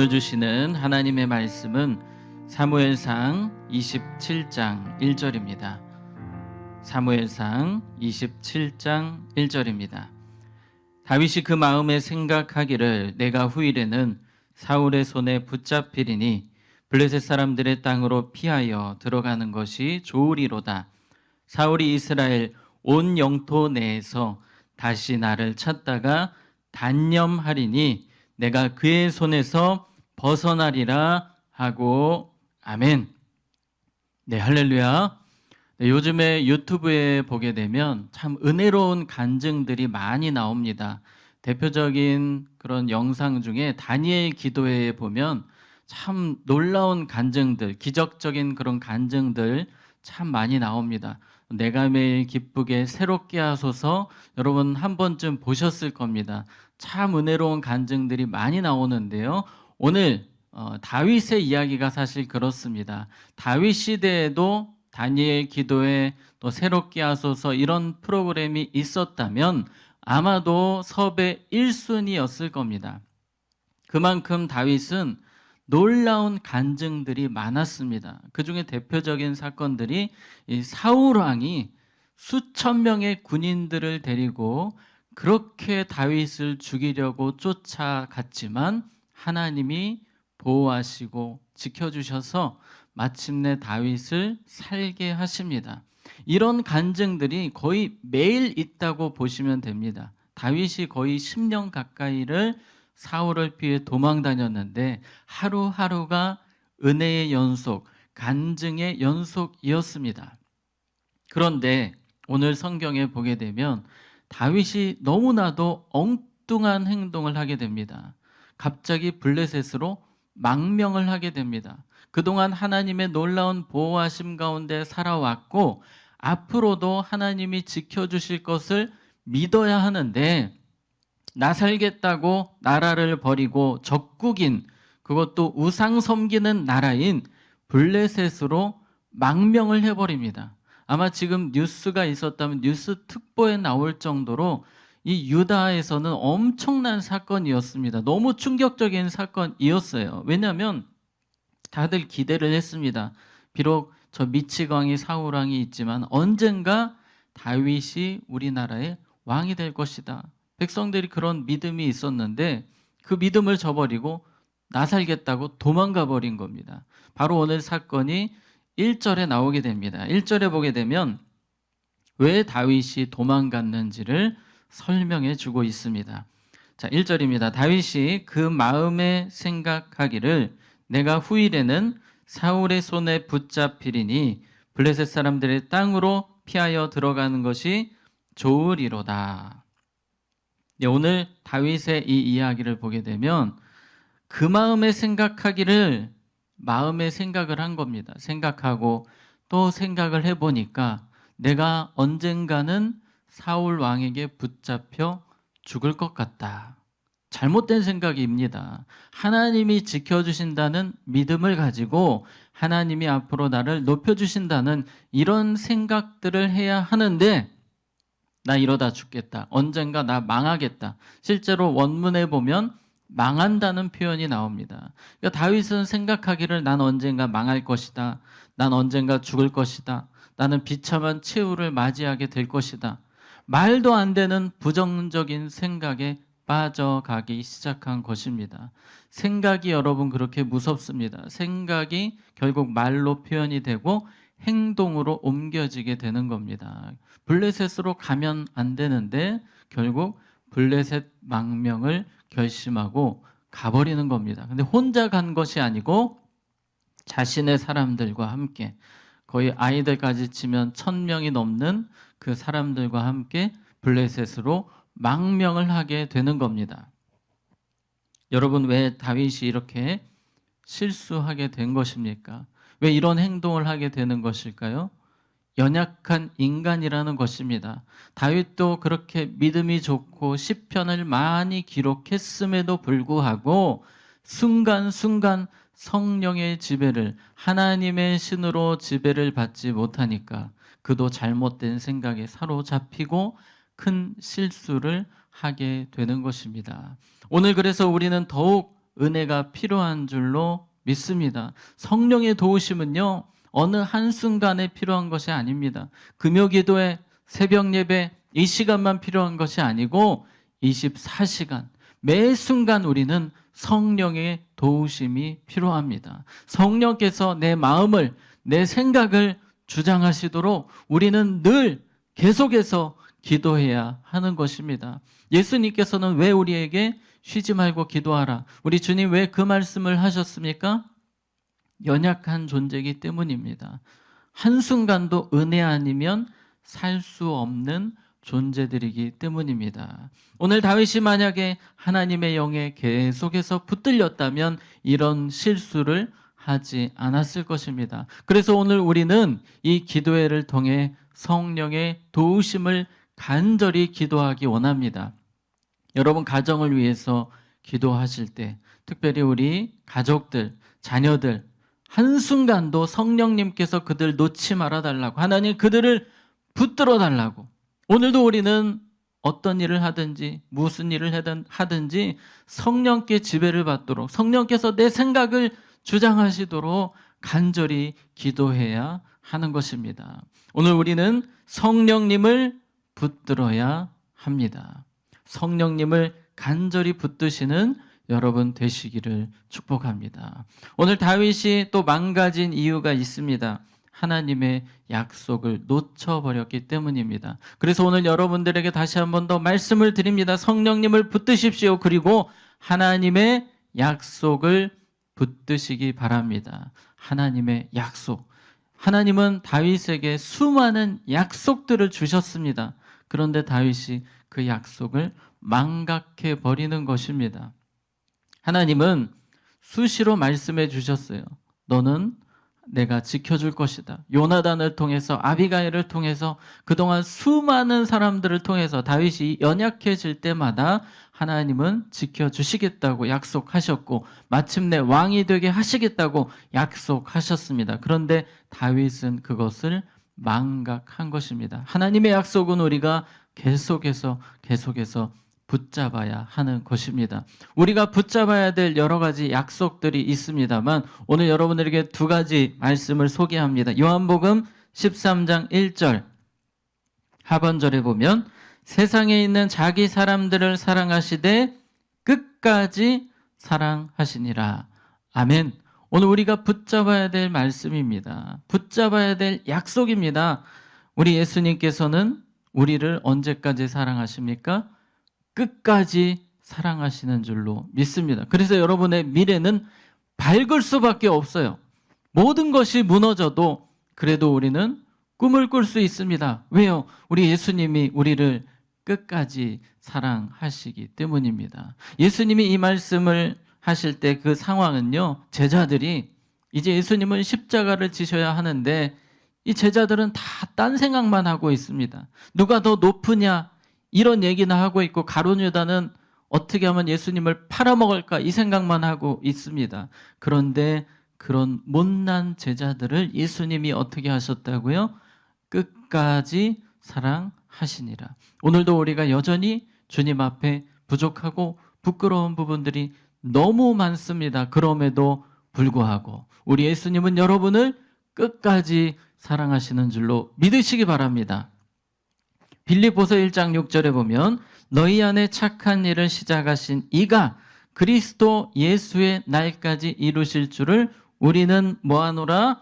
오늘 주시는 하나님의 말씀은 사무엘상 27장 1절입니다. 사무엘상 27장 1절입니다. 다윗이 그 마음에 생각하기를 내가 후일에는 사울의 손에 붙잡히리니 블레셋 사람들의 땅으로 피하여 들어가는 것이 좋으리로다. 사울이 이스라엘 온 영토 내에서 다시 나를 찾다가 단념하리니 내가 그의 손에서 벗어나리라 하고 아멘. 네, 할렐루야. 네, 요즘에 유튜브에 보게 되면 참 은혜로운 간증들이 많이 나옵니다. 대표적인 그런 영상 중에 다니엘 기도회에 보면 참 놀라운 간증들, 기적적인 그런 간증들 참 많이 나옵니다. 내가 매일 기쁘게 새롭게 하소서, 여러분 한 번쯤 보셨을 겁니다. 참 은혜로운 간증들이 많이 나오는데요. 오늘 다윗의 이야기가 사실 그렇습니다. 다윗 시대에도 다니엘 기도회, 또 새롭게 하소서 이런 프로그램이 있었다면 아마도 섭외 1순위였을 겁니다. 그만큼 다윗은 놀라운 간증들이 많았습니다. 그 중에 대표적인 사건들이 이 사울 왕이 수천 명의 군인들을 데리고 그렇게 다윗을 죽이려고 쫓아갔지만 하나님이 보호하시고 지켜주셔서 마침내 다윗을 살게 하십니다. 이런 간증들이 거의 매일 있다고 보시면 됩니다. 다윗이 거의 10년 가까이를 사울을 피해 도망 다녔는데 하루하루가 은혜의 연속, 간증의 연속이었습니다. 그런데 오늘 성경에 보게 되면 다윗이 너무나도 엉뚱한 행동을 하게 됩니다. 갑자기 블레셋으로 망명을 하게 됩니다. 그동안 하나님의 놀라운 보호하심 가운데 살아왔고 앞으로도 하나님이 지켜주실 것을 믿어야 하는데 나 살겠다고 나라를 버리고 적국인, 그것도 우상 섬기는 나라인 블레셋으로 망명을 해버립니다. 아마 지금 뉴스가 있었다면 뉴스 특보에 나올 정도로 이 유다에서는 엄청난 사건이었습니다. 너무 충격적인 사건이었어요. 왜냐하면 다들 기대를 했습니다. 비록 저 미치광이 사울왕이 있지만 언젠가 다윗이 우리나라의 왕이 될 것이다. 백성들이 그런 믿음이 있었는데 그 믿음을 저버리고 나 살겠다고 도망가 버린 겁니다. 바로 오늘 사건이 1절에 나오게 됩니다. 1절에 보게 되면 왜 다윗이 도망갔는지를 설명해 주고 있습니다. 자, 1절입니다. 다윗이 그 마음에 생각하기를 내가 후일에는 사울의 손에 붙잡히리니 블레셋 사람들의 땅으로 피하여 들어가는 것이 좋으리로다. 네, 오늘 다윗의 이 이야기를 보게 되면 그 마음에 생각하기를 마음에 생각을 한 겁니다. 생각하고 또 생각을 해보니까 내가 언젠가는 사울 왕에게 붙잡혀 죽을 것 같다. 잘못된 생각입니다. 하나님이 지켜주신다는 믿음을 가지고 하나님이 앞으로 나를 높여주신다는 이런 생각들을 해야 하는데 나 이러다 죽겠다. 언젠가 나 망하겠다. 실제로 원문에 보면 망한다는 표현이 나옵니다. 그러니까 다윗은 생각하기를 난 언젠가 망할 것이다. 난 언젠가 죽을 것이다. 나는 비참한 최후를 맞이하게 될 것이다. 말도 안 되는 부정적인 생각에 빠져가기 시작한 것입니다. 생각이 여러분 그렇게 무섭습니다. 생각이 결국 말로 표현이 되고 행동으로 옮겨지게 되는 겁니다. 블레셋으로 가면 안 되는데 결국 블레셋 망명을 결심하고 가버리는 겁니다. 근데 혼자 간 것이 아니고 자신의 사람들과 함께 거의 아이들까지 치면 1000명이 넘는 그 사람들과 함께 블레셋으로 망명을 하게 되는 겁니다. 여러분 왜 다윗이 이렇게 실수하게 된 것입니까? 왜 이런 행동을 하게 되는 것일까요? 연약한 인간이라는 것입니다. 다윗도 그렇게 믿음이 좋고 시편을 많이 기록했음에도 불구하고 순간순간 성령의 지배를, 하나님의 신으로 지배를 받지 못하니까 그도 잘못된 생각에 사로잡히고 큰 실수를 하게 되는 것입니다. 오늘 그래서 우리는 더욱 은혜가 필요한 줄로 믿습니다. 성령의 도우심은요, 어느 한순간에 필요한 것이 아닙니다. 금요 기도회, 새벽 예배 이 시간만 필요한 것이 아니고 24시간 매 순간 우리는 성령의 도우심이 필요합니다. 성령께서 내 마음을, 내 생각을 주장하시도록 우리는 늘 계속해서 기도해야 하는 것입니다. 예수님께서는 왜 우리에게 쉬지 말고 기도하라, 우리 주님 왜 그 말씀을 하셨습니까? 연약한 존재이기 때문입니다. 한순간도 은혜 아니면 살 수 없는 존재들이기 때문입니다. 오늘 다윗이 만약에 하나님의 영에 계속해서 붙들렸다면 이런 실수를 하지 않았을 것입니다. 그래서 오늘 우리는 이 기도회를 통해 성령의 도우심을 간절히 기도하기 원합니다. 여러분 가정을 위해서 기도하실 때, 특별히 우리 가족들, 자녀들 한순간도 성령님께서 그들 놓지 말아달라고, 하나님 그들을 붙들어 달라고, 오늘도 우리는 어떤 일을 하든지 무슨 일을 하든지 성령께 지배를 받도록, 성령께서 내 생각을 주장하시도록 간절히 기도해야 하는 것입니다. 오늘 우리는 성령님을 붙들어야 합니다. 성령님을 간절히 붙드시는 여러분 되시기를 축복합니다. 오늘 다윗이 또 망가진 이유가 있습니다. 하나님의 약속을 놓쳐버렸기 때문입니다. 그래서 오늘 여러분들에게 다시 한 번 더 말씀을 드립니다. 성령님을 붙드십시오. 그리고 하나님의 약속을 붙드시기 바랍니다. 하나님의 약속. 하나님은 다윗에게 수많은 약속들을 주셨습니다. 그런데 다윗이 그 약속을 망각해 버리는 것입니다. 하나님은 수시로 말씀해 주셨어요. 너는 내가 지켜줄 것이다. 요나단을 통해서, 아비가일을 통해서, 그동안 수많은 사람들을 통해서 다윗이 연약해질 때마다 하나님은 지켜주시겠다고 약속하셨고 마침내 왕이 되게 하시겠다고 약속하셨습니다. 그런데 다윗은 그것을 망각한 것입니다. 하나님의 약속은 우리가 계속해서 붙잡아야 하는 것입니다. 우리가 붙잡아야 될 여러 가지 약속들이 있습니다만 오늘 여러분들에게 두 가지 말씀을 소개합니다. 요한복음 13장 1절 하반절에 보면 세상에 있는 자기 사람들을 사랑하시되 끝까지 사랑하시니라. 아멘. 오늘 우리가 붙잡아야 될 말씀입니다. 붙잡아야 될 약속입니다. 우리 예수님께서는 우리를 언제까지 사랑하십니까? 끝까지 사랑하시는 줄로 믿습니다. 그래서 여러분의 미래는 밝을 수밖에 없어요. 모든 것이 무너져도 그래도 우리는 꿈을 꿀 수 있습니다. 왜요? 우리 예수님이 우리를 끝까지 사랑하시기 때문입니다. 예수님이 이 말씀을 하실 때 그 상황은요, 제자들이 이제 예수님은 십자가를 지셔야 하는데 이 제자들은 다 딴 생각만 하고 있습니다. 누가 더 높으냐 이런 얘기나 하고 있고, 가룟 유다는 어떻게 하면 예수님을 팔아먹을까 이 생각만 하고 있습니다. 그런데 그런 못난 제자들을 예수님이 어떻게 하셨다고요? 끝까지 사랑하시니라. 오늘도 우리가 여전히 주님 앞에 부족하고 부끄러운 부분들이 너무 많습니다. 그럼에도 불구하고 우리 예수님은 여러분을 끝까지 사랑하시는 줄로 믿으시기 바랍니다. 빌립보서 1장 6절에 보면 너희 안에 착한 일을 시작하신 이가 그리스도 예수의 날까지 이루실 줄을 우리는 뭐하노라?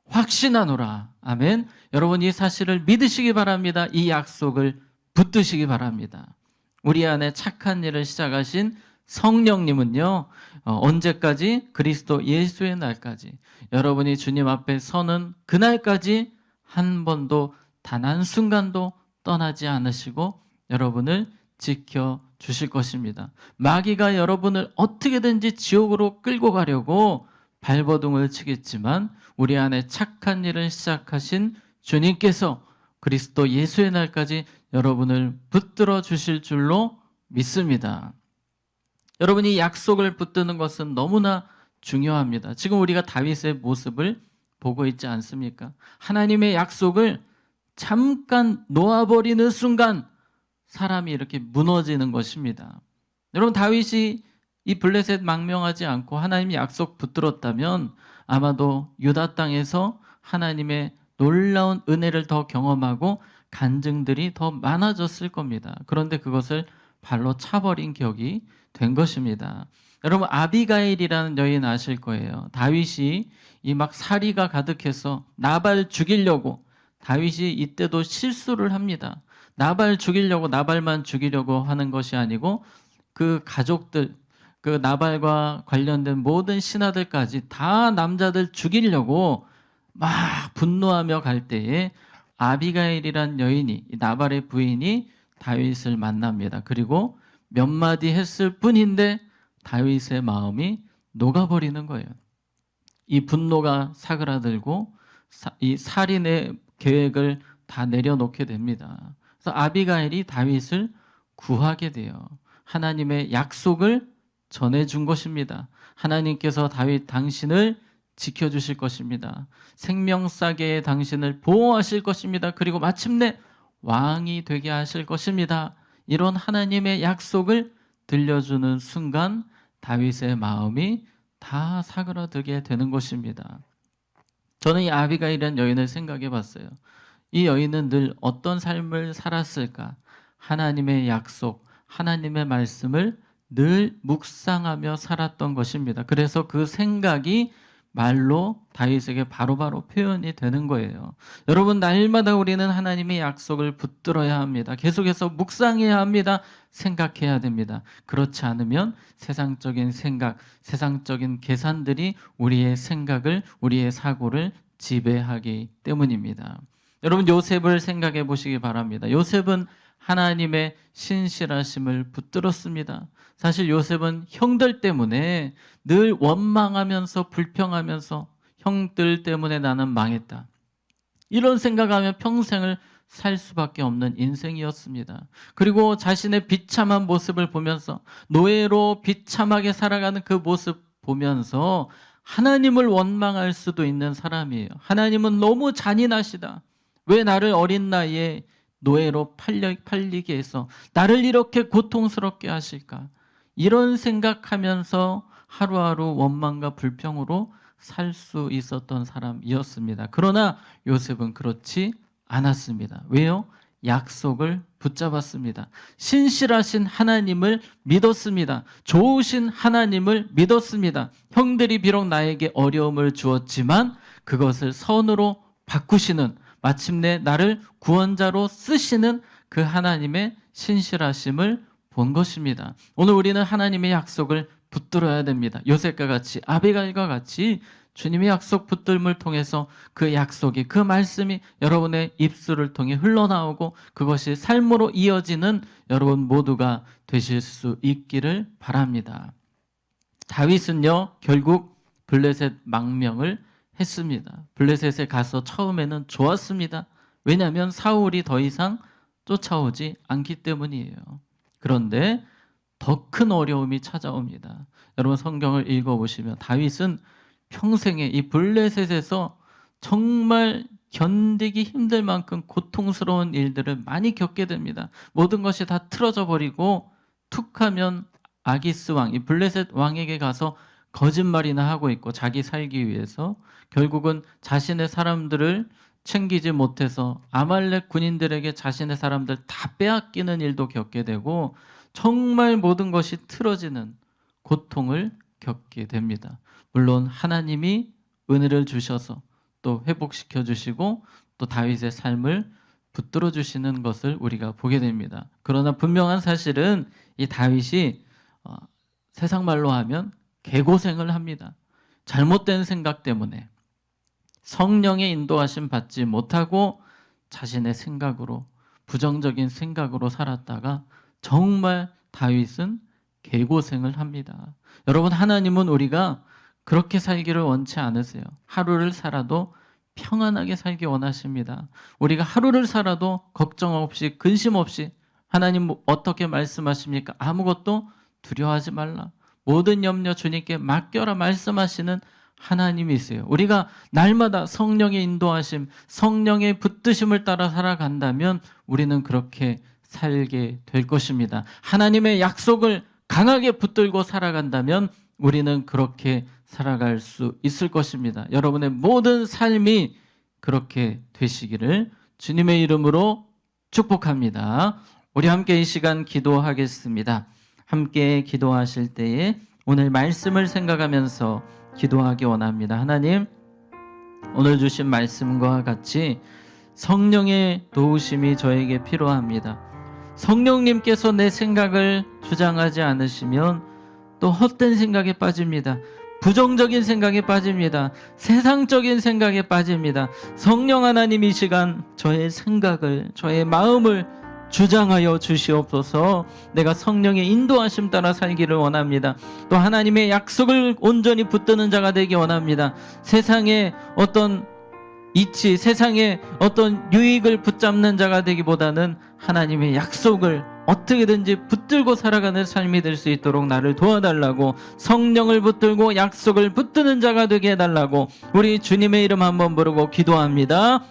확신하노라. 아멘. 여러분 이 사실을 믿으시기 바랍니다. 이 약속을 붙드시기 바랍니다. 우리 안에 착한 일을 시작하신 성령님은요, 언제까지? 그리스도 예수의 날까지. 여러분이 주님 앞에 서는 그날까지 한 번도 단 한순간도 떠나지 않으시고 여러분을 지켜주실 것입니다. 마귀가 여러분을 어떻게든지 지옥으로 끌고 가려고 발버둥을 치겠지만 우리 안에 착한 일을 시작하신 주님께서 그리스도 예수의 날까지 여러분을 붙들어 주실 줄로 믿습니다. 여러분이 약속을 붙드는 것은 너무나 중요합니다. 지금 우리가 다윗의 모습을 보고 있지 않습니까? 하나님의 약속을 잠깐 놓아버리는 순간 사람이 이렇게 무너지는 것입니다. 여러분 다윗이 이 블레셋 망명하지 않고 하나님이 약속 붙들었다면 아마도 유다 땅에서 하나님의 놀라운 은혜를 더 경험하고 간증들이 더 많아졌을 겁니다. 그런데 그것을 발로 차버린 격이 된 것입니다. 여러분, 아비가일이라는 여인 아실 거예요. 다윗이 이 막 사리가 가득해서 나발 죽이려고, 다윗이 이때도 실수를 합니다. 나발 죽이려고, 나발만 죽이려고 하는 것이 아니고 그 가족들, 그 나발과 관련된 모든 신하들까지 다 남자들 죽이려고 막 분노하며 갈 때에 아비가일이란 여인이, 나발의 부인이 다윗을 만납니다. 그리고 몇 마디 했을 뿐인데 다윗의 마음이 녹아버리는 거예요. 이 분노가 사그라들고 이 살인의 계획을 다 내려놓게 됩니다. 그래서 아비가일이 다윗을 구하게 돼요. 하나님의 약속을 전해준 것입니다. 하나님께서 다윗 당신을 지켜주실 것입니다. 생명싸게의 당신을 보호하실 것입니다. 그리고 마침내 왕이 되게 하실 것입니다. 이런 하나님의 약속을 들려주는 순간 다윗의 마음이 다 사그라들게 되는 것입니다. 저는 이 아비가일이라는 여인을 생각해 봤어요. 이 여인은 늘 어떤 삶을 살았을까? 하나님의 약속, 하나님의 말씀을 늘 묵상하며 살았던 것입니다. 그래서 그 생각이 말로 다윗에게 바로바로 표현이 되는 거예요. 여러분, 날마다 우리는 하나님의 약속을 붙들어야 합니다. 계속해서 묵상해야 합니다. 생각해야 됩니다. 그렇지 않으면 세상적인 생각, 세상적인 계산들이 우리의 생각을, 우리의 사고를 지배하기 때문입니다. 여러분, 요셉을 생각해 보시기 바랍니다. 요셉은 하나님의 신실하심을 붙들었습니다. 사실 요셉은 형들 때문에 늘 원망하면서 불평하면서 형들 때문에 나는 망했다, 이런 생각하며 평생을 살 수밖에 없는 인생이었습니다. 그리고 자신의 비참한 모습을 보면서, 노예로 비참하게 살아가는 그 모습 보면서 하나님을 원망할 수도 있는 사람이에요. 하나님은 너무 잔인하시다. 왜 나를 어린 나이에 노예로 팔리게 해서 나를 이렇게 고통스럽게 하실까? 이런 생각하면서 하루하루 원망과 불평으로 살 수 있었던 사람이었습니다. 그러나 요셉은 그렇지 않았습니다. 왜요? 약속을 붙잡았습니다. 신실하신 하나님을 믿었습니다. 좋으신 하나님을 믿었습니다. 형들이 비록 나에게 어려움을 주었지만 그것을 선으로 바꾸시는, 마침내 나를 구원자로 쓰시는 그 하나님의 신실하심을 본 것입니다. 오늘 우리는 하나님의 약속을 붙들어야 됩니다. 요셉과 같이, 아비가일과 같이 주님의 약속 붙들음을 통해서 그 약속이, 그 말씀이 여러분의 입술을 통해 흘러나오고 그것이 삶으로 이어지는 여러분 모두가 되실 수 있기를 바랍니다. 다윗은요, 결국 블레셋 망명을 했습니다. 블레셋에 가서 처음에는 좋았습니다. 왜냐하면 사울이 더 이상 쫓아오지 않기 때문이에요. 그런데 더 큰 어려움이 찾아옵니다. 여러분, 성경을 읽어보시면 다윗은 평생에 이 블레셋에서 정말 견디기 힘들 만큼 고통스러운 일들을 많이 겪게 됩니다. 모든 것이 다 틀어져 버리고 툭하면 아기스 왕, 이 블레셋 왕에게 가서 거짓말이나 하고 있고, 자기 살기 위해서 결국은 자신의 사람들을 챙기지 못해서 아말렉 군인들에게 자신의 사람들 다 빼앗기는 일도 겪게 되고, 정말 모든 것이 틀어지는 고통을 겪게 됩니다. 물론 하나님이 은혜를 주셔서 또 회복시켜 주시고 또 다윗의 삶을 붙들어 주시는 것을 우리가 보게 됩니다. 그러나 분명한 사실은 이 다윗이 세상 말로 하면 개고생을 합니다. 잘못된 생각 때문에 성령의 인도하심 받지 못하고 자신의 생각으로, 부정적인 생각으로 살았다가 정말 다윗은 개고생을 합니다. 여러분, 하나님은 우리가 그렇게 살기를 원치 않으세요. 하루를 살아도 평안하게 살기 원하십니다. 우리가 하루를 살아도 걱정 없이, 근심 없이, 하나님 어떻게 말씀하십니까? 아무것도 두려워하지 말라, 모든 염려 주님께 맡겨라 말씀하시는 하나님이세요. 우리가 날마다 성령의 인도하심, 성령의 붙드심을 따라 살아간다면 우리는 그렇게 살게 될 것입니다. 하나님의 약속을 강하게 붙들고 살아간다면 우리는 그렇게 살아갈 수 있을 것입니다. 여러분의 모든 삶이 그렇게 되시기를 주님의 이름으로 축복합니다. 우리 함께 이 시간 기도하겠습니다. 함께 기도하실 때에 오늘 말씀을 생각하면서 기도하기 원합니다. 하나님, 오늘 주신 말씀과 같이 성령의 도우심이 저에게 필요합니다. 성령님께서 내 생각을 주장하지 않으시면 또 헛된 생각에 빠집니다. 부정적인 생각에 빠집니다. 세상적인 생각에 빠집니다. 성령 하나님, 이 시간 저의 생각을, 저의 마음을 주장하여 주시옵소서. 내가 성령의 인도하심 따라 살기를 원합니다. 또 하나님의 약속을 온전히 붙드는 자가 되기 원합니다. 세상의 어떤 이치, 세상의 어떤 유익을 붙잡는 자가 되기보다는 하나님의 약속을 어떻게든지 붙들고 살아가는 삶이 될 수 있도록 나를 도와달라고, 성령을 붙들고 약속을 붙드는 자가 되게 해달라고 우리 주님의 이름 한번 부르고 기도합니다.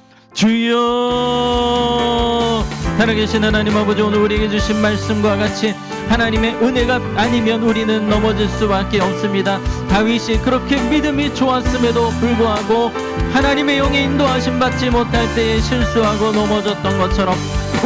주여! 살아계신 하나님 아버지, 오늘 우리에게 주신 말씀과 같이 하나님의 은혜가 아니면 우리는 넘어질 수밖에 없습니다. 다윗이 그렇게 믿음이 좋았음에도 불구하고 하나님의 영의 인도하심 받지 못할 때에 실수하고 넘어졌던 것처럼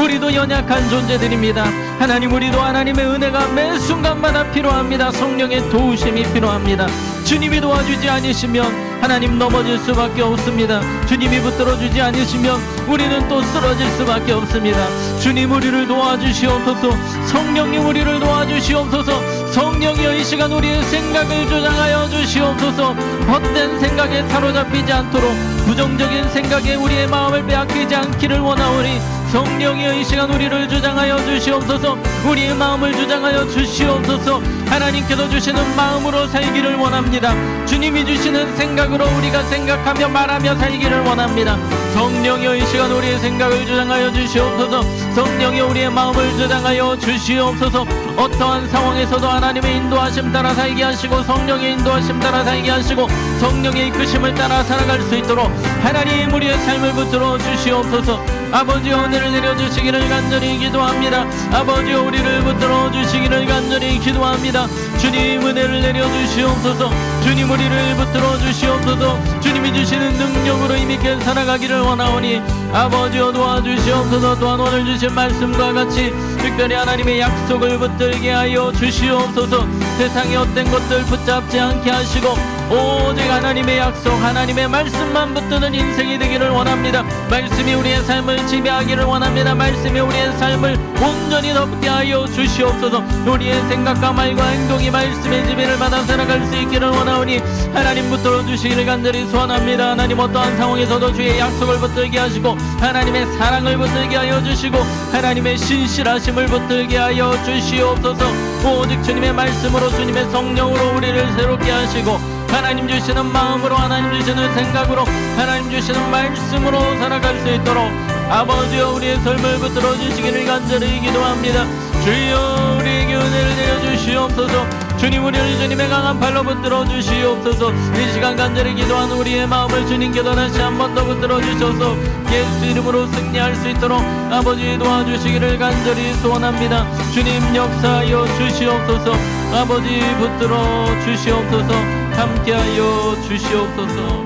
우리도 연약한 존재들입니다. 하나님, 우리도 하나님의 은혜가 매 순간마다 필요합니다. 성령의 도우심이 필요합니다. 주님이 도와주지 않으시면 하나님 넘어질 수밖에 없습니다. 주님이 붙들어주지 않으시면 우리는 또 쓰러질 수밖에 없습니다. 주님, 우리를 도와주시옵소서. 성령님, 우리를 도와주시옵소서. 성령이여, 이 시간 우리의 생각을 조장하여 주시옵소서. 헛된 생각에 사로잡히지 않도록, 부정적인 생각에 우리의 마음을 빼앗기지 않기를 원하오니 성령이여, 이 시간 우리를 주장하여 주시옵소서. 우리의 마음을 주장하여 주시옵소서. 하나님께서 주시는 마음으로 살기를 원합니다. 주님이 주시는 생각으로 우리가 생각하며 말하며 살기를 원합니다. 성령이여, 이 시간 우리의 생각을 주장하여 주시옵소서. 성령이여, 우리의 마음을 주장하여 주시옵소서. 어떠한 상황에서도 하나님의 인도하심 따라 살게 하시고, 성령의 인도하심 따라 살게 하시고, 성령의 이끄심을 따라 살아갈 수 있도록 하나님 우리의 삶을 붙들어 주시옵소서. 아버지여, 은혜를 내려주시기를 간절히 기도합니다. 아버지여, 우리를 붙들어 주시기를 간절히 기도합니다. 주님, 은혜를 내려주시옵소서. 주님, 우리를 붙들어 주시옵소서. 주님이 주시는 능력으로 힘있게 살아가기를 원하오니 아버지여, 도와주시옵소서. 또한 오늘 주신 말씀과 같이 특별히 하나님의 약속을 붙들게 하여 주시옵소서. 세상의 헛된 것들 붙잡지 않게 하시고 오직 하나님의 약속, 하나님의 말씀만 붙드는 인생이 되기를 원합니다. 말씀이 우리의 삶을 지배하기를 원합니다. 말씀이 우리의 삶을 온전히 덮게 하여 주시옵소서. 우리의 생각과 말과 행동이 말씀의 지배를 받아 살아갈 수 있기를 원하오니 하나님 붙들어 주시기를 간절히 소원합니다. 하나님, 어떠한 상황에서도 주의 약속을 붙들게 하시고 하나님의 사랑을 붙들게 하여 주시고 하나님의 신실하심을 붙들게 하여 주시옵소서. 오직 주님의 말씀으로, 주님의 성령으로 우리를 새롭게 하시고 하나님 주시는 마음으로, 하나님 주시는 생각으로, 하나님 주시는 말씀으로 살아갈 수 있도록 아버지여, 우리의 삶을 붙들어 주시기를 간절히 기도합니다. 주여, 우리에게 은혜를 내려주시옵소서. 주님, 우리를 주님의 강한 팔로 붙들어 주시옵소서. 이 시간 간절히 기도하는 우리의 마음을 주님께서 다시 한 번 더 붙들어 주셔서 예수 이름으로 승리할 수 있도록 아버지 도와주시기를 간절히 소원합니다. 주님, 역사하여 주시옵소서. 아버지 붙들어 주시옵소서. 함께하여 주시옵소서.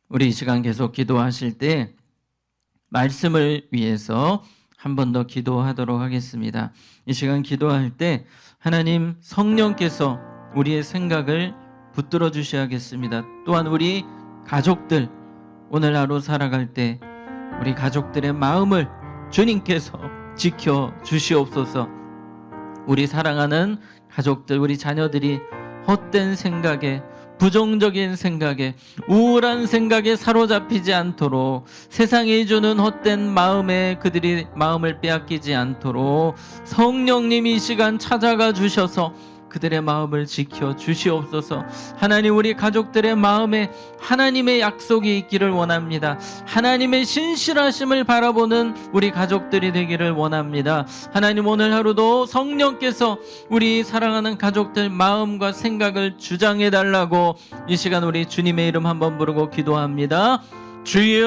우리 이 시간 계속 기도하실 때 말씀을 위해서 한 번 더 기도하도록 하겠습니다. 이 시간 기도할 때 하나님 성령께서 우리의 생각을 붙들어 주셔야겠습니다. 또한 우리 가족들, 오늘 하루 살아갈 때 우리 가족들의 마음을 주님께서 지켜 주시옵소서. 우리 사랑하는 가족들, 우리 자녀들이 헛된 생각에, 부정적인 생각에, 우울한 생각에 사로잡히지 않도록, 세상이 주는 헛된 마음에 그들이 마음을 빼앗기지 않도록 성령님이 이 시간 찾아가 주셔서 그들의 마음을 지켜 주시옵소서. 하나님, 우리 가족들의 마음에 하나님의 약속이 있기를 원합니다. 하나님의 신실하심을 바라보는 우리 가족들이 되기를 원합니다. 하나님, 오늘 하루도 성령께서 우리 사랑하는 가족들 마음과 생각을 주장해 달라고 이 시간 우리 주님의 이름 한번 부르고 기도합니다. 주여!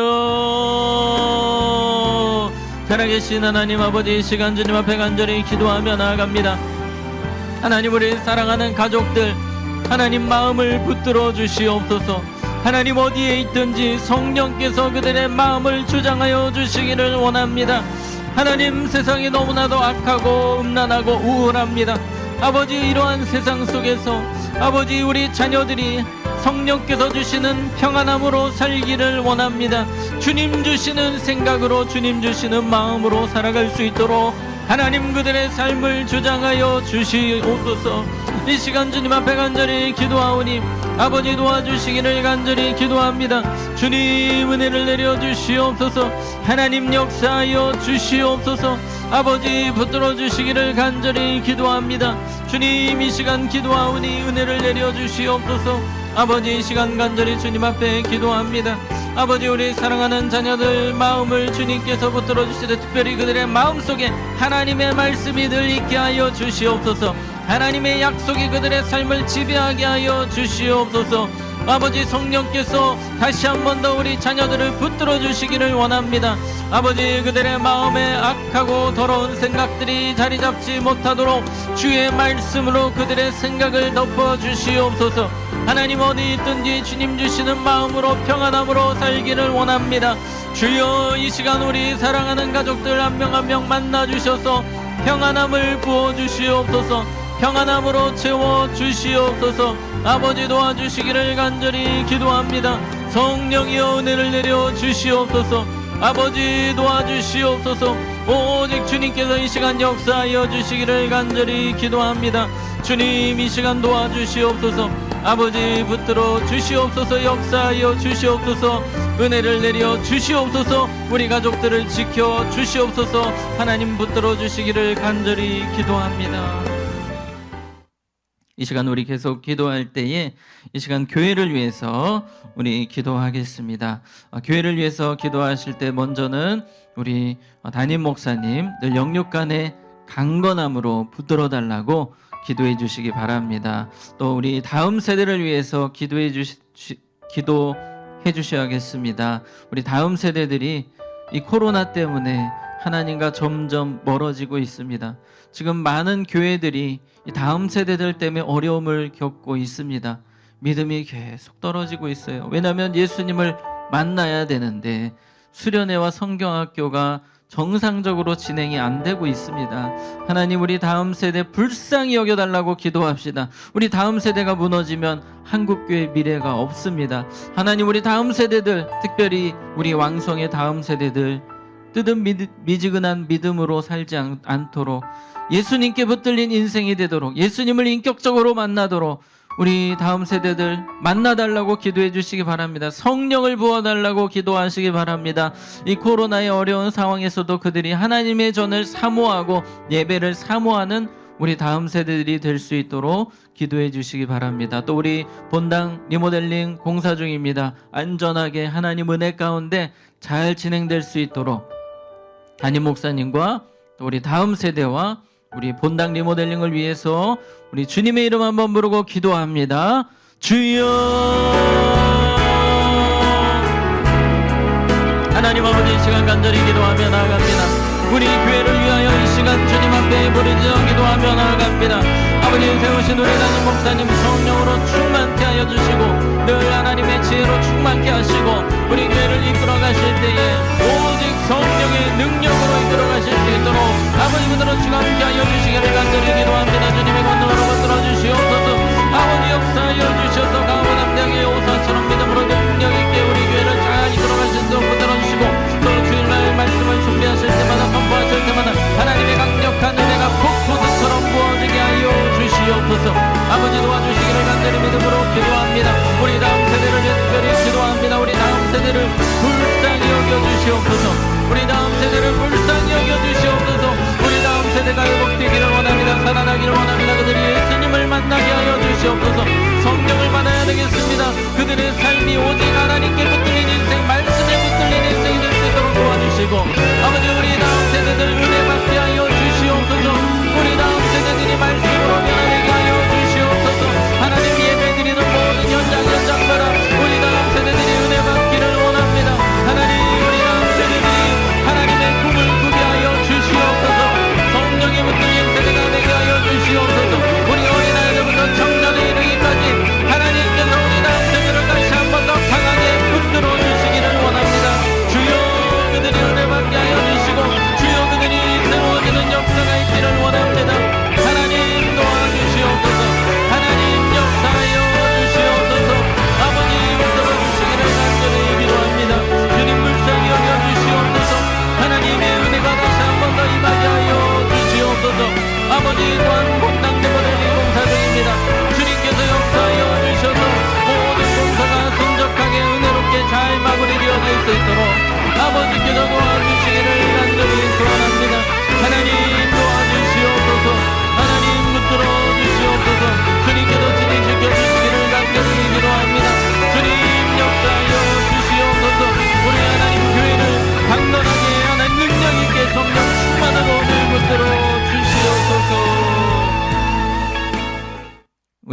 살아계신 하나님 아버지, 이 시간 주님 앞에 간절히 기도하며 나아갑니다. 하나님, 우리 사랑하는 가족들 하나님 마음을 붙들어 주시옵소서. 하나님, 어디에 있든지 성령께서 그들의 마음을 주장하여 주시기를 원합니다. 하나님, 세상이 너무나도 악하고 음란하고 우울합니다. 아버지, 이러한 세상 속에서 아버지, 우리 자녀들이 성령께서 주시는 평안함으로 살기를 원합니다. 주님 주시는 생각으로, 주님 주시는 마음으로 살아갈 수 있도록 하나님, 그들의 삶을 주장하여 주시옵소서. 이 시간 주님 앞에 간절히 기도하오니 아버지, 도와주시기를 간절히 기도합니다. 주님, 은혜를 내려 주시옵소서. 하나님, 역사하여 주시옵소서. 아버지, 붙들어 주시기를 간절히 기도합니다. 주님, 이 시간 기도하오니 은혜를 내려 주시옵소서. 아버지, 이 시간 간절히 주님 앞에 기도합니다. 아버지, 우리 사랑하는 자녀들 마음을 주님께서 붙들어 주시되 특별히 그들의 마음속에 하나님의 말씀이 늘 있게 하여 주시옵소서. 하나님의 약속이 그들의 삶을 지배하게 하여 주시옵소서. 아버지, 성령께서 다시 한 번 더 우리 자녀들을 붙들어 주시기를 원합니다. 아버지, 그들의 마음에 악하고 더러운 생각들이 자리 잡지 못하도록 주의 말씀으로 그들의 생각을 덮어 주시옵소서. 하나님, 어디 있든지 주님 주시는 마음으로 평안함으로 살기를 원합니다. 주여, 이 시간 우리 사랑하는 가족들 한 명 한 명 만나 주셔서 평안함을 부어 주시옵소서. 평안함으로 채워 주시옵소서. 아버지, 도와주시기를 간절히 기도합니다. 성령이여, 은혜를 내려 주시옵소서. 아버지, 도와주시옵소서. 오직 주님께서 이 시간 역사하여 주시기를 간절히 기도합니다. 주님, 이 시간 도와주시옵소서. 아버지, 붙들어 주시옵소서. 역사하여 주시옵소서. 은혜를 내려 주시옵소서. 우리 가족들을 지켜 주시옵소서. 하나님, 붙들어 주시기를 간절히 기도합니다. 이 시간 우리 계속 기도할 때에 이 시간 교회를 위해서 우리 기도하겠습니다. 교회를 위해서 기도하실 때 먼저는 우리 담임 목사님 늘 영육간의 강건함으로 붙들어 달라고 기도해 주시기 바랍니다. 또 우리 다음 세대를 위해서 기도해 주셔야겠습니다. 우리 다음 세대들이 이 코로나 때문에 하나님과 점점 멀어지고 있습니다. 지금 많은 교회들이 이 다음 세대들 때문에 어려움을 겪고 있습니다. 믿음이 계속 떨어지고 있어요. 왜냐하면 예수님을 만나야 되는데 수련회와 성경학교가 정상적으로 진행이 안 되고 있습니다. 하나님, 우리 다음 세대 불쌍히 여겨달라고 기도합시다. 우리 다음 세대가 무너지면 한국교회 미래가 없습니다. 하나님, 우리 다음 세대들, 특별히 우리 왕성의 다음 세대들 미지근한 믿음으로 살지 않도록 예수님께 붙들린 인생이 되도록, 예수님을 인격적으로 만나도록 우리 다음 세대들 만나달라고 기도해 주시기 바랍니다. 성령을 부어달라고 기도하시기 바랍니다. 이 코로나의 어려운 상황에서도 그들이 하나님의 전을 사모하고 예배를 사모하는 우리 다음 세대들이 될 수 있도록 기도해 주시기 바랍니다. 또 우리 본당 리모델링 공사 중입니다. 안전하게 하나님 은혜 가운데 잘 진행될 수 있도록 담임 목사님과 또 우리 다음 세대와 우리 본당 리모델링을 위해서 우리 주님의 이름 한번 부르고 기도합니다. 주여. 하나님 아버지, 이 시간 간절히 기도하며 나아갑니다. 우리 교회를 위하여 이 시간 주님 앞에 부르짖어 기도하며 나아갑니다. 아버지, 세우신 우리 담임 목사님 성령으로 충만케 하여 주시고 늘 하나님의 지혜로 충만케 하시고 우리 교회를 이끌어 가실 때에 오직 성령의 능력으로 이끌어 가실 수 있도록 아버지, 그들은 충만케 하여 주시기를 간절히 기도합니다. 주님의 권능으로 붙들어 주시옵소서. 아버지, 역사하여 주셔서 강원 함대하게 오사처럼 믿음으로 능력 있게 우리 교회를 잘 이끌어 가실 수 있도록 붙들어 주시고 또 주일날 말씀을 준비하실 때마다 선포하실 때마다 하나님의 강력한 은혜가 폭포수처럼 부어지게 하여 주시옵소서. 아버지, 도와주시기를 간절히 믿음으로 기도합니다. 우리 다음 세대를 특별히 기도합니다. 우리 다음 세대를 불쌍히 여겨주시옵소서. 우리 다음 세대를 불쌍히 여겨주시옵소서. 우리 다음 세대가 회복되기를 원합니다. 살아나기를 원합니다. 그들이 예수님을 만나게 하여 주시옵소서. 성령을 받아야 되겠습니다. 그들의 삶이 오직 하나님께 붙들린 인생, 말씀에 붙들린 인생이 될 수 있도록 도와주시고 아버지, 우리 다음 세대들 은혜 받게 하여 주시옵소서. 우리 다음 세대들이 말씀으로 변화되게 하여 주시옵소서. 하나님, 예배드리는 모든 현장마다 우리 다음 세대들이 은혜 받기를 원합니다. 하나님, 우리 다음 세대들이 하나님의 꿈을 꾸게 하여 주시옵소서. 성령이 붙들린 세대가 되게 하여 주시옵소서. 우리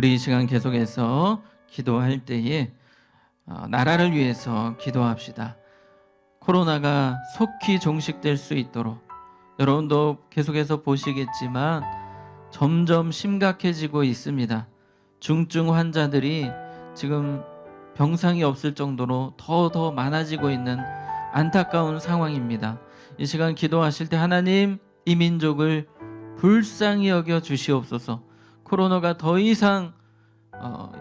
우리 이 시간 계속해서 기도할 때에 나라를 위해서 기도합시다. 코로나가 속히 종식될 수 있도록, 여러분도 계속해서 보시겠지만 점점 심각해지고 있습니다. 중증 환자들이 지금 병상이 없을 정도로 더 많아지고 있는 안타까운 상황입니다. 이 시간 기도하실 때 하나님, 이 민족을 불쌍히 여겨 주시옵소서. 코로나가 더 이상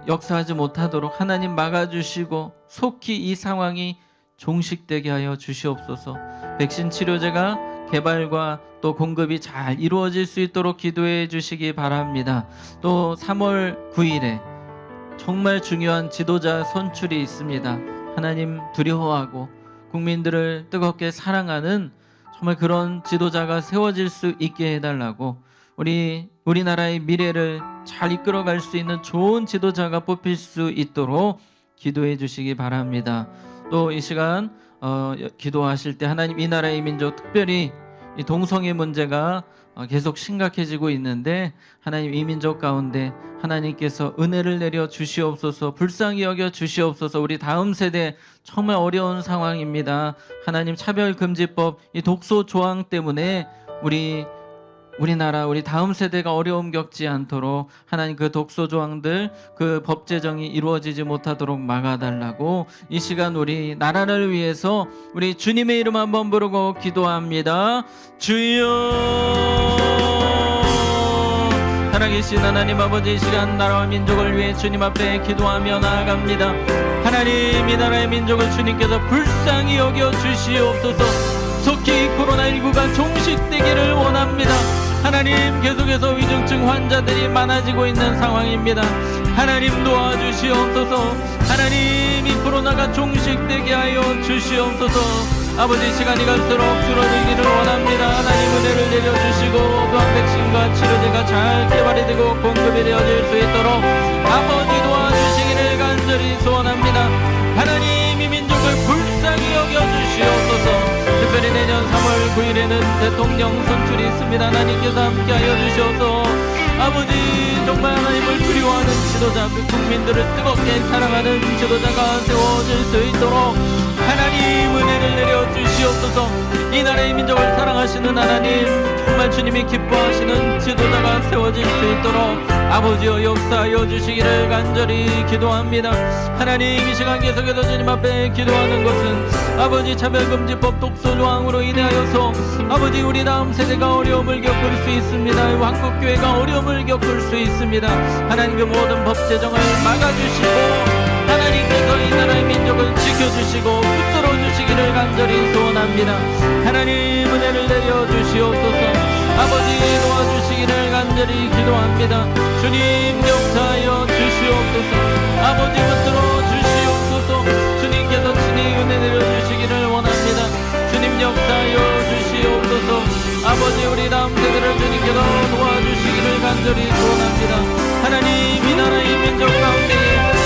역사하지 못하도록 하나님 막아주시고 속히 이 상황이 종식되게 하여 주시옵소서. 백신 치료제가 개발과 또 공급이 잘 이루어질 수 있도록 기도해 주시기 바랍니다. 또 3월 9일에 정말 중요한 지도자 선출이 있습니다. 하나님 두려워하고 국민들을 뜨겁게 사랑하는 정말 그런 지도자가 세워질 수 있게 해달라고, 우리나라의 미래를 잘 이끌어갈 수 있는 좋은 지도자가 뽑힐 수 있도록 기도해 주시기 바랍니다. 또 이 시간 기도하실 때 하나님, 이 나라의 민족, 특별히 이 동성애 문제가 계속 심각해지고 있는데 하나님, 이 민족 가운데 하나님께서 은혜를 내려 주시옵소서. 불쌍히 여겨 주시옵소서. 우리 다음 세대 정말 어려운 상황입니다. 하나님, 차별금지법, 이 독소 조항 때문에 우리나라, 우리 다음 세대가 어려움 겪지 않도록 하나님, 그 독소 조항들, 그 법 제정이 이루어지지 못하도록 막아달라고 이 시간 우리 나라를 위해서 우리 주님의 이름 한번 부르고 기도합니다. 주여, 살아계신 하나님 아버지, 이 시간 나라와 민족을 위해 주님 앞에 기도하며 나아갑니다. 하나님, 이 나라의 민족을 주님께서 불쌍히 여겨 주시옵소서. 속히 코로나19가 종식되기를 원합니다. 하나님, 계속해서 위중증 환자들이 많아지고 있는 상황입니다. 하나님 도와주시옵소서. 하나님, 이 코로나가 종식되게 하여 주시옵소서. 아버지, 시간이 갈수록 줄어들기를 원합니다. 하나님, 은혜를 내려주시고 또한 백신과 치료제가 잘 개발이 되고 공급이 되어질 수 있도록 아버지 도와주시기를 간절히 소원합니다. 하나님, 이 민족을 불쌍히 여겨주시옵소서. 특별히 내년 3월 9일에는 대통령 선출이 있습니다. 하나님께서 함께하여 주셔서 아버지, 정말 하나님을 두려워하는 지도자, 그 국민들을 뜨겁게 사랑하는 지도자가 세워질 수 있도록 하나님, 은혜를 내려 주시옵소서. 이 나라의 민족을 사랑하시는 하나님, 정말 주님이 기뻐하시는 지도자가 세워질 수 있도록 아버지여 역사하여 주시기를 간절히 기도합니다. 하나님, 이 시간 계속해서 주님 앞에 기도하는 것은 아버지, 차별금지법 독소 조항으로 인하여서 아버지, 우리 다음 세대가 어려움을 겪을 수 있습니다. 한국교회가 어려움을 겪을 수 있습니다. 하나님, 그 모든 법 제정을 막아주시고 하나님께서 이 나라의 민족을 지켜주시고 붙들어 주시기를 간절히 소원합니다. 하나님, 은혜를 내려 주시옵소서. 아버지, 도와주시기를 간절히 기도합니다. 주님, 역사하여 주시옵소서. 아버지, 붙들어 주시옵소서. 주님께서 친히 은혜 내려 주시기를 원합니다. 주님, 역사하여 주시옵소서. 아버지, 우리 다음 세대를 주님께서 도와주시기를 간절히 소원합니다. 하나님, 이 나라의 민족 가운데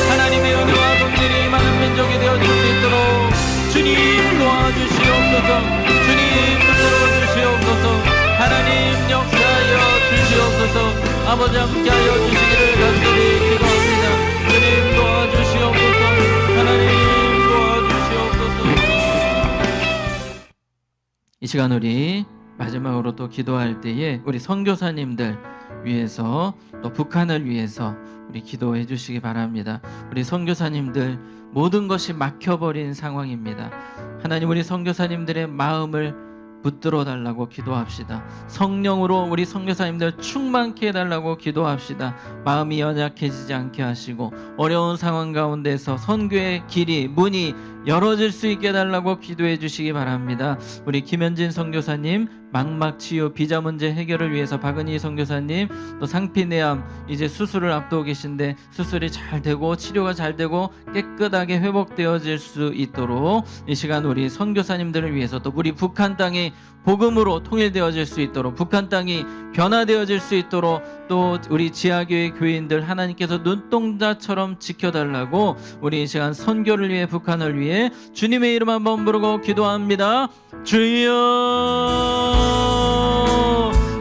하나님의 은혜와 긍휼이 많은 민족이 되어질 수 있도록 주님 도와주시옵소서. 주님 붙들어 주시옵소서. 하나님, 역사하여 주시옵소서. 아버지, 함께하여 주시기를 간절히 기도합니다. 주님 도와주시옵소서. 하나님 도와주시옵소서. 이 시간 우리 마지막으로 또 기도할 때에 우리 선교사님들 위해서, 또 북한을 위해서 우리 기도해 주시기 바랍니다. 우리 선교사님들 모든 것이 막혀버린 상황입니다. 하나님, 우리 선교사님들의 마음을 붙들어 달라고 기도합시다. 성령으로 우리 선교사님들 충만케 해달라고 기도합시다. 마음이 연약해지지 않게 하시고 어려운 상황 가운데서 선교의 길이, 문이 열어질 수 있게 해달라고 기도해 주시기 바랍니다. 우리 김현진 선교사님 망막 치유 비자 문제 해결을 위해서 박은희 선교사님, 또 상피내암 이제 수술을 앞두고 계신데 수술이 잘 되고 치료가 잘 되고 깨끗하게 회복되어질 수 있도록 이 시간 우리 선교사님들을 위해서, 또 우리 북한 땅이 복음으로 통일되어질 수 있도록, 북한 땅이 변화되어질 수 있도록, 또 우리 지하교회 교인들 하나님께서 눈동자처럼 지켜달라고 우리 이 시간 선교를 위해, 북한을 위해 주님의 이름 한번 부르고 기도합니다. 주여,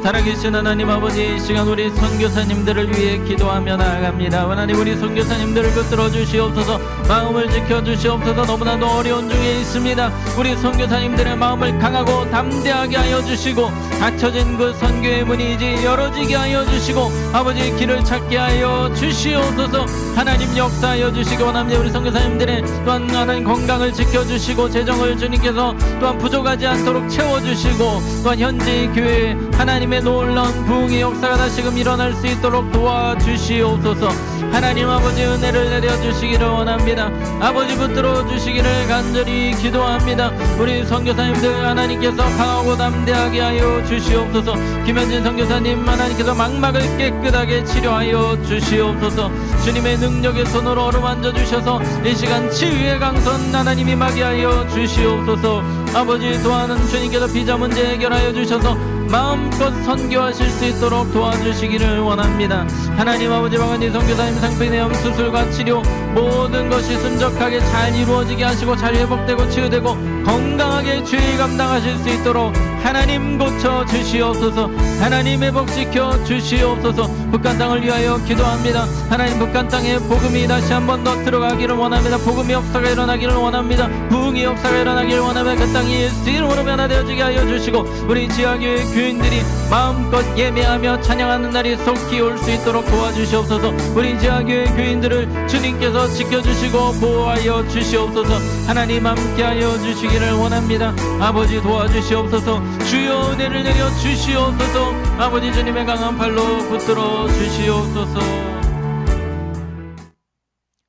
살아계신 하나님 아버지, 이 시간 우리 선교사님들을 위해 기도하며 나아갑니다. 하나님, 우리 선교사님들을 붙들어 주시옵소서. 마음을 지켜 주시옵소서. 너무나도 어려운 중에 있습니다. 우리 선교사님들의 마음을 강하고 담대하게 하여 주시고, 닫혀진 그 선교의 문이 이제 열어지게 하여 주시고, 아버지 길을 찾게 하여 주시옵소서. 하나님 역사하여 주시기 원합니다. 우리 선교사님들의 또한 하나님 건강을 지켜주시고, 재정을 주님께서 또한 부족하지 않도록 채워주시고, 또한 현재 교회에 하나님의 놀라운 부흥의 역사가 다시금 일어날 수 있도록 도와주시옵소서. 하나님 아버지, 은혜를 내려주시기를 원합니다. 아버지, 붙들어 주시기를 간절히 기도합니다. 우리 선교사님들 하나님께서 강하고 담대하게 하여 주시옵소서. 김현진 선교사님 하나님께서 망막을 깨끗하게 치료하여 주시옵소서. 주님의 능력의 손으로 어루만져 주셔서 이 시간 치유의 강선 하나님이 임하게 하여 주시옵소서. 아버지, 또한 주님께서 비자 문제 해결하여 주셔서 마음껏 선교하실 수 있도록 도와주시기를 원합니다. 하나님 아버지, 방언이 선교사님 상편내염 수술과 치료 모든 것이 순적하게 잘 이루어지게 하시고, 잘 회복되고 치유되고 건강하게 주의 감당하실 수 있도록 하나님 고쳐 주시옵소서. 하나님 회복시켜 주시옵소서. 북한 땅을 위하여 기도합니다. 하나님, 북한 땅에 복음이 다시 한 번 더 들어가기를 원합니다. 복음의 역사가 일어나기를 원합니다. 부흥의 역사가 일어나기를 원합니다. 그 땅이 예수 이름으로 변화되어지게 하여 주시고, 우리 지하교회 교인들이 마음껏 예배하며 찬양하는 날이 속히 올 수 있도록 도와주시옵소서. 우리 지하교회 교인들을 주님께서 지켜주시고 보호하여 주시옵소서. 하나님 함께하여 주시기를 원합니다. 아버지, 도와주시옵소서. 주여 은혜를 내려 주시옵소서. 아버지, 주님의 강한 팔로 붙들어 주시옵소서.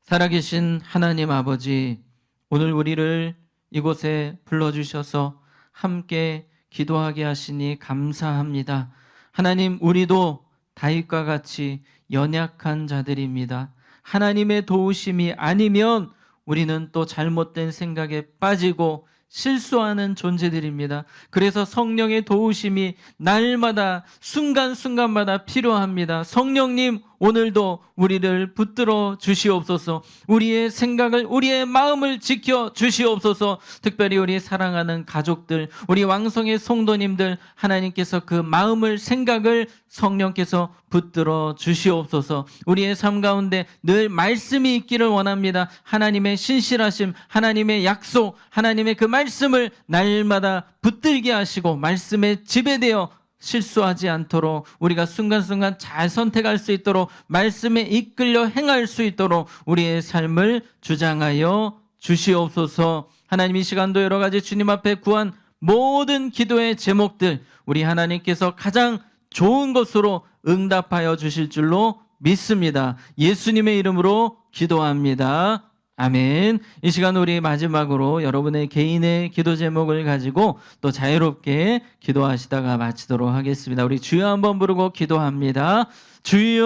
살아계신 하나님 아버지, 오늘 우리를 이곳에 불러주셔서 함께 기도하게 하시니 감사합니다. 하나님, 우리도 다윗과 같이 연약한 자들입니다. 하나님의 도우심이 아니면 우리는 또 잘못된 생각에 빠지고 실수하는 존재들입니다. 그래서 성령의 도우심이 날마다 순간순간마다 필요합니다. 성령님, 오늘도 우리를 붙들어 주시옵소서. 우리의 생각을, 우리의 마음을 지켜 주시옵소서. 특별히 우리 사랑하는 가족들, 우리 왕성의 성도님들, 하나님께서 그 마음을, 생각을 성령께서 붙들어 주시옵소서. 우리의 삶 가운데 늘 말씀이 있기를 원합니다. 하나님의 신실하심, 하나님의 약속, 하나님의 그 말씀을 날마다 붙들게 하시고, 말씀에 지배되어 실수하지 않도록, 우리가 순간순간 잘 선택할 수 있도록, 말씀에 이끌려 행할 수 있도록 우리의 삶을 주장하여 주시옵소서. 하나님, 이 시간도 여러 가지 주님 앞에 구한 모든 기도의 제목들, 우리 하나님께서 가장 좋은 것으로 응답하여 주실 줄로 믿습니다. 예수님의 이름으로 기도합니다. 아멘. 이 시간 우리 마지막으로 여러분의 개인의 기도 제목을 가지고 또 자유롭게 기도하시다가 마치도록 하겠습니다. 우리 주여 한번 부르고 기도합니다. 주여.